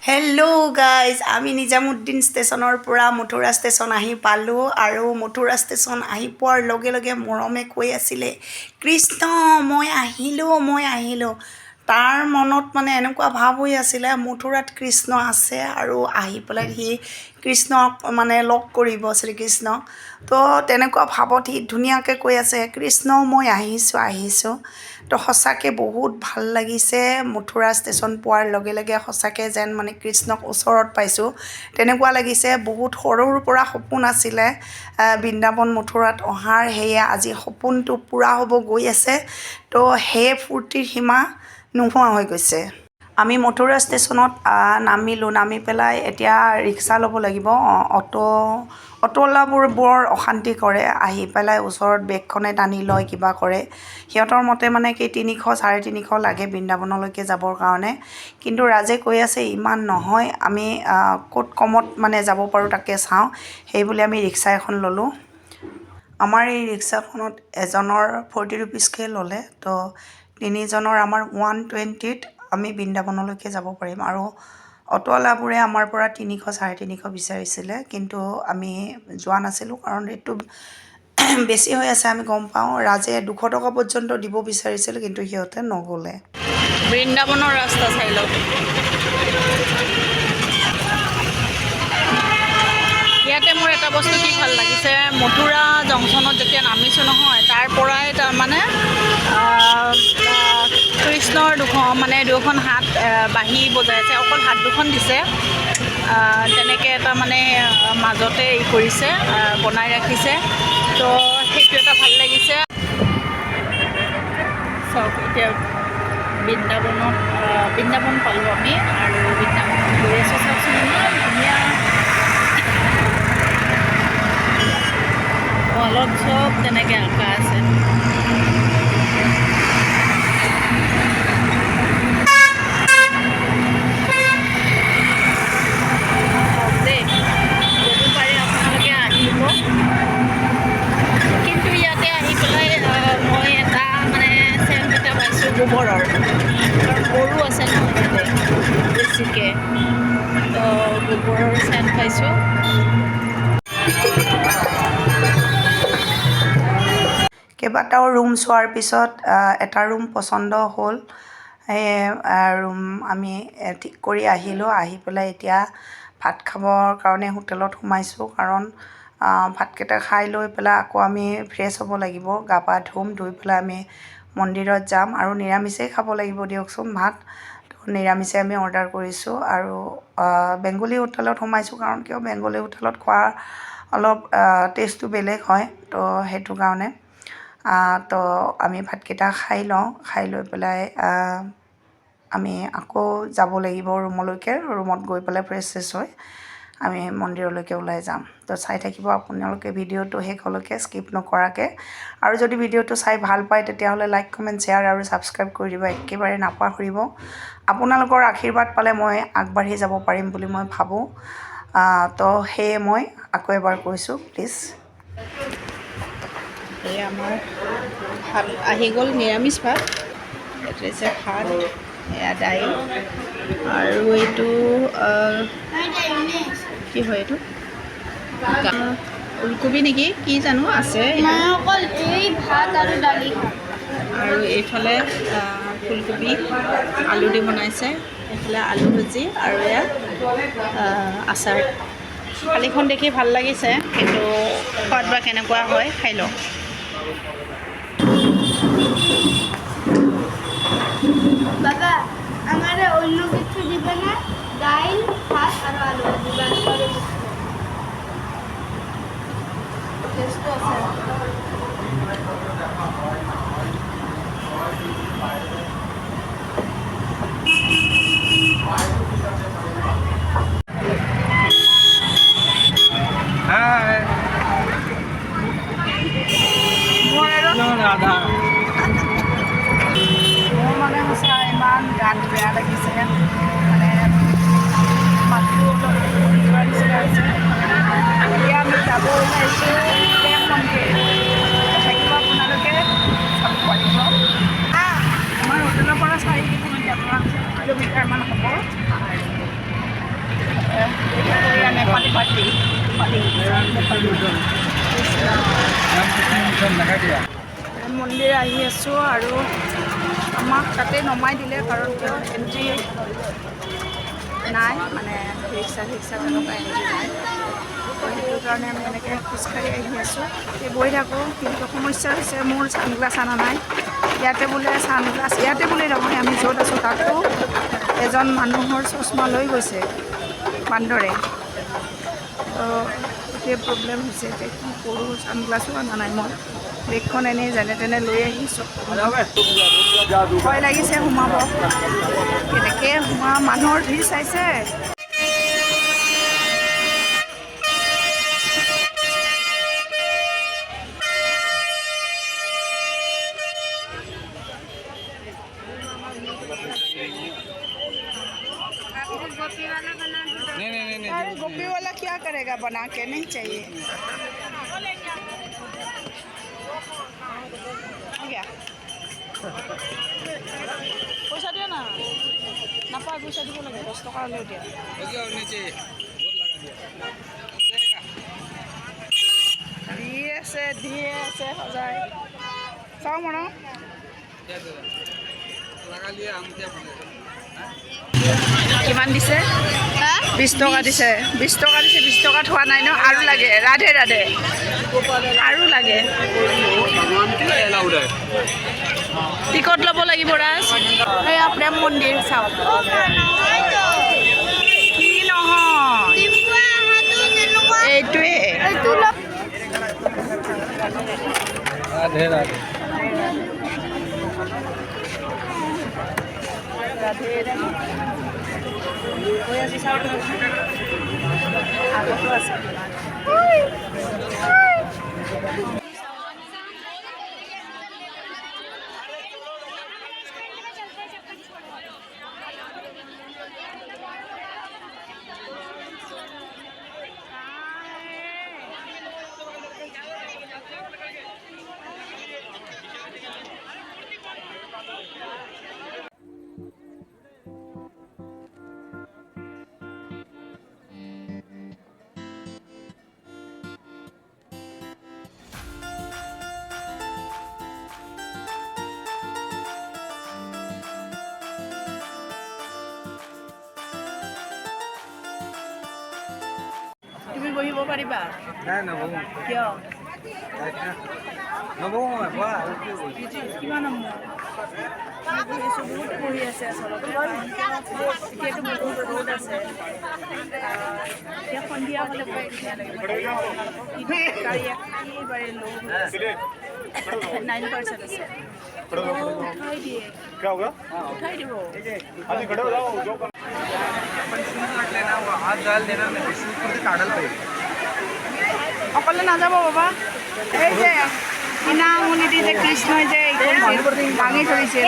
Hello' guys, আমি নিজামুদ্দিন ষ্টেচনৰ পৰা মথুৰা ষ্টেচন আহি পালোঁ আৰু মথুৰা ষ্টেচন আহি পোৱাৰ লগে লগে মৰমে কৈ আছিলে, কৃষ্ণ মই আহিলোঁ। তাৰ মনত মানে এনেকুৱা ভাৱ হৈ আছিলে মথুৰাত কৃষ্ণ আছে আৰু আহি পেলাই সি কৃষ্ণক মানে লগ কৰিব শ্ৰীকৃষ্ণ। তো তেনেকুৱা ভাৱত সি ধুনীয়াকৈ কৈ আছে, কৃষ্ণ মই আহিছোঁ। তো সঁচাকৈ বহুত ভাল লাগিছে। মথুৰা ষ্টেচন পোৱাৰ লগে লগে সঁচাকৈ যেন মানে কৃষ্ণক ওচৰত পাইছোঁ তেনেকুৱা লাগিছে। বহুত সৰুৰ পৰা সপোন আছিলে বৃন্দাবন মথুৰাত অহাৰ, সেয়ে আজি সপোনটো পূৰা হ'ব গৈ আছে। তো সেই ফূৰ্তিৰ সীমা নোহোৱা হৈ গৈছে। আমি মথুৰা ষ্টেচনত নামি পেলাই এতিয়া ৰিক্সা ল'ব লাগিব। অটোৱালাবোৰ বৰ অশান্তি কৰে, আহি পেলাই ওচৰত বেগখনে টানি লয়, কিবা কৰে। সিহঁতৰ মতে মানে কি 300 350 লাগে বৃন্দাবনলৈকে যাবৰ কাৰণে। কিন্তু ৰাজে কৈ আছে ইমান নহয়, আমি ক'ত কমত মানে যাব পাৰোঁ তাকে চাওঁ। সেইবুলি আমি ৰিক্সা এখন ল'লোঁ। আমাৰ এই ৰিক্সাখনত এজনৰ 40 ৰুপিজকৈ ল'লে। তো 3জনৰ আমাৰ 120ত আমি বৃন্দাবনলৈকে যাব পাৰিম। আৰু অটোৱালাবোৰে আমাৰ পৰা 300 350 বিচাৰিছিলে, কিন্তু আমি যোৱা নাছিলোঁ কাৰণ ৰেটটো বেছি হৈ আছে আমি গম পাওঁ। ৰাজে 200 টকা পৰ্যন্ত দিব বিচাৰিছিল, কিন্তু সিহঁতে নগ'লে। বৃন্দাবনৰ ৰাস্তা চাই লওক। ইয়াতে মোৰ এটা বস্তু কি ভাল লাগিছে, মথুৰা জংচনত যেতিয়া নামিছোঁ নহয়, তাৰ পৰাই তাৰমানে কৃষ্ণৰ দুখন হাত বাঁহী বজাইছে, অকল হাত দুখন দিছে। তেনেকৈ এটা মানে মাজতে কৰিছে, বনাই ৰাখিছে। তো সেইটো এটা ভাল লাগিছে। চাওক এতিয়া বৃন্দাবন পালোঁ আমি, আৰু বৃন্দাবনত গৈ আছোঁ। চাওকচোন ইমান ধুনীয়া, ৱালত চব তেনেকৈ আঁকা আছে। যদি পাৰে আপোনালোকে আহিব। কিন্তু ইয়াতে আহি পেলাই মই এটা মানে চেণ্ট এটা পাইছোঁ গোবৰৰ, কাৰণ গৰু আছে ন ইয়াতে বেছিকৈ। তো গোবৰৰ চেণ্ট পাইছোঁ। কেইবাটাও ৰুম চোৱাৰ পিছত এটা ৰুম পচন্দ হ'ল। সেই ৰুম আমি ঠিক কৰি আহিলোঁ। আহি পেলাই এতিয়া ভাত খাবৰ কাৰণে হোটেলত সোমাইছোঁ, কাৰণ ভাতকেইটা খাই লৈ পেলাই আকৌ আমি ফ্ৰেছ হ'ব লাগিব, গা পা ধুই পেলাই আমি মন্দিৰত যাম। আৰু নিৰামিষেই খাব লাগিব দিয়কচোন ভাত। তো নিৰামিষে আমি অৰ্ডাৰ কৰিছোঁ। আৰু বেংগলী হোটেলত সোমাইছোঁ, কাৰণ কিয় বেংগলী হোটেলত খোৱাৰ অলপ টেষ্টটো বেলেগ হয়। তো সেইটো কাৰণে তো আমি ভাতকেইটা খাই লওঁ। খাই লৈ পেলাই আমি আকৌ যাব লাগিব ৰুমলৈকে। ৰুমত গৈ পেলাই ফ্ৰেছ হৈ আমি মন্দিৰলৈকে ওলাই যাম। তো চাই থাকিব আপোনালোকে ভিডিঅ'টো শেষলৈকে, স্কিপ নকৰাকৈ। আৰু যদি ভিডিঅ'টো চাই ভাল পায় তেতিয়াহ'লে লাইক, কমেণ্ট, শ্বেয়াৰ আৰু ছাবস্ক্ৰাইব কৰি দিব একেবাৰে নাপাহৰিব। আপোনালোকৰ আশীৰ্বাদ পালে মই আগবাঢ়ি যাব পাৰিম বুলি মই ভাবোঁ। তো সেয়ে মই আকৌ এবাৰ কৈছোঁ, প্লিজ। এই আমাৰ ভাত আহি গ'ল, নিৰামিষ ভাত। এইটো হৈছে ভাত, এয়া দাইল, আৰু এইটো কি হয়, এইটো ওলকবি নেকি, কি জানো আছে। আৰু এইফালে ফুলকবি আলু দি বনাইছে, এইফালে আলু ভাজি, আৰু এয়া আচাৰ। থালিখন দেখি ভাল লাগিছে, কিন্তু সোৱাদ বা কেনেকুৱা হয় খাই লওঁ। বাবা আমার অন্য কিছু দিবে না, ডাল ভাত আর আলু দিবেন। টেস্ট আছে। Hai. Radha. মোৰ মানে সঁচা ইমান গাত বেয়া লাগিছে, মানে মাতটো অলপ যোৱাৰ নিচিনা হৈছে। এতিয়া আমি যাব ওলাইছোঁ প্ৰেম মন্দিৰ। থাকিব আপোনালোকে, চাব পাৰিব। আমাৰ হোটেলৰ পৰা 4 কিলোমিটাৰমান হ'ব। মন্দিৰ আহি আছোঁ আৰু আমাক তাতে নমাই দিলে কাৰণ কিয় এণ্ট্ৰি নাই মানে ৰিক্সা তেনেকুৱা এণ্ট্ৰি নাই তো সেইটো কাৰণে আমি এনেকৈ খোজকাঢ়ি আহি আছোঁ এই গৈ থাকোঁ কিন্তু সমস্যা হৈছে মোৰ ছানগ্লাছ অনা নাই ইয়াতে বোলে ছানগ্লাছ ইয়াতে বোলে নহয় আমি য'ত আছোঁ তাতো এজন মানুহৰ চশমা লৈ গৈছে বান্দৰে তো এতিয়া প্ৰব্লেম হৈছে এতিয়া কি কৰোঁ ছানগ্লাছো অনা নাই মই বেগখন এনেই যেনে তেনে লৈ আহিছোঁ ভয় লাগিছে সোমাব কেনেকৈ সোমাওঁ মানুহৰ ভিৰ চাইছে अरे गोपी वाला क्या करेगा बना के नहीं चाहिए क्या पैसा दिया ना नापाय पैसा দিব লাগে 10 টকা লৈ দিয়া দিয়ে আছে সজাই চাওঁ মন কিমান দিছে 20 টকা দিছে 20 টকা দিছে 20 টকা থোৱা নাই ন আৰু লাগে ৰাধে ৰাধে আৰু লাগে টিকট ল'ব লাগিব ৰাজ এই প্ৰেম মন্দিৰ চাওক কি নহয় এইটোৱে ৰাধে ৰাধে ৰাধে ৰাধে হৈ আছে চাওক আগতো আছে তুমি বহিব পাৰিবা নাই নবহো কিয় নবহো কিমান বহুত বহি আছে আচলতে এতিয়াতো বহুত ৰ'দ আছে এতিয়া সন্ধিয়া হ'লে বৰ ধুনীয়া লাগিব গাড়ী একেবাৰে ল' 9% আছে উঠাই দিয়ে উঠাই দিব हाथ डाल देना मैं शूट करके काढल पाहिजे অকলে নাযাব বাবা এই যে কিনা আঙুলি দি যে কৃষ্ণই যে ভাঙি থৈছিল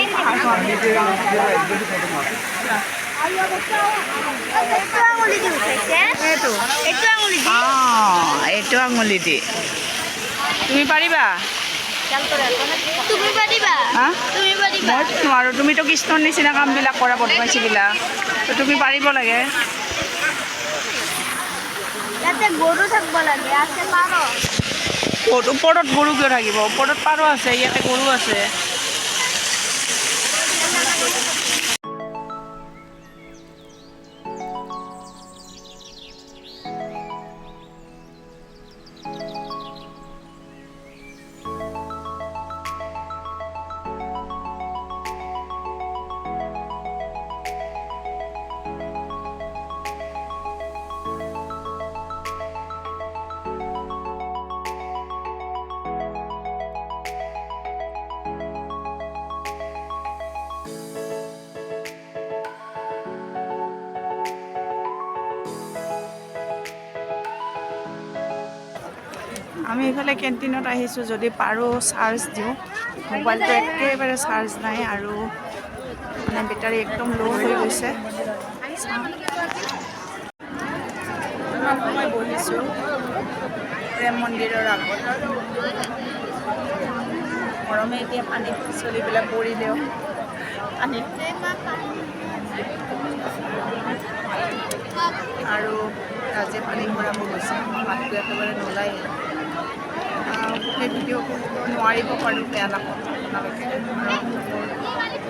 এইটো আঙুলি দি তুমি পাৰিবা তুমি পাৰিবা তুমি পাৰিবা মই নোৱাৰোঁ তুমিতো কৃষ্ণৰ নিচিনা কামবিলাক কৰা বদমাইছিবিলাক তুমি পাৰিব লাগে ইয়াতে গৰু থাকিব লাগে আছে পাৰ ওপৰত গৰু কিয় থাকিব ওপৰত পাৰ আছে ইয়াতে গৰু আছে আমি এইফালে কেণ্টিনত আহিছোঁ যদি পাৰোঁ চাৰ্জ দিওঁ মোবাইলটো একেবাৰে চাৰ্জ নাই আৰু মানে বেটাৰী একদম ল' হৈ গৈছে ইমান সময় বহিছোঁ প্ৰেম মন্দিৰৰ আগত গৰমে এতিয়া পানীত চলিবিলাক পৰিলেও পানীত আৰু ৰাজে পানী ভৰাব গৈছে মাতটো একেবাৰে নোলায় গোটেই ভিডিঅ' কৰিব নোৱাৰিব পাৰোঁ বেয়া নাপাওঁ আপোনালোকে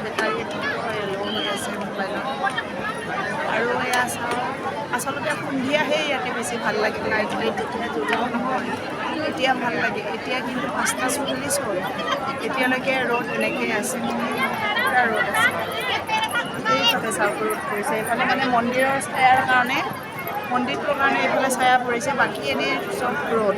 বেটাৰী ল' হৈ আছে মোবাইলত আৰু এয়া চাওঁ আচলতে সন্ধিয়াহে ইয়াতে বেছি ভাল লাগে লাইট তেতিয়া জ্বলাও নহয় এতিয়া ভাল লাগে এতিয়া কিন্তু 5:40 হ'ল এতিয়ালৈকে ৰ'দ এনেকৈ আছে পুৰা ৰ'দ আছে এইফালে চাওক ৰ'দ পৰিছে এইফালে মানে মন্দিৰৰ ছায়াৰ কাৰণে মন্দিৰটোৰ কাৰণে এইফালে ছায়া পৰিছে বাকী এনেই চব ৰ'দ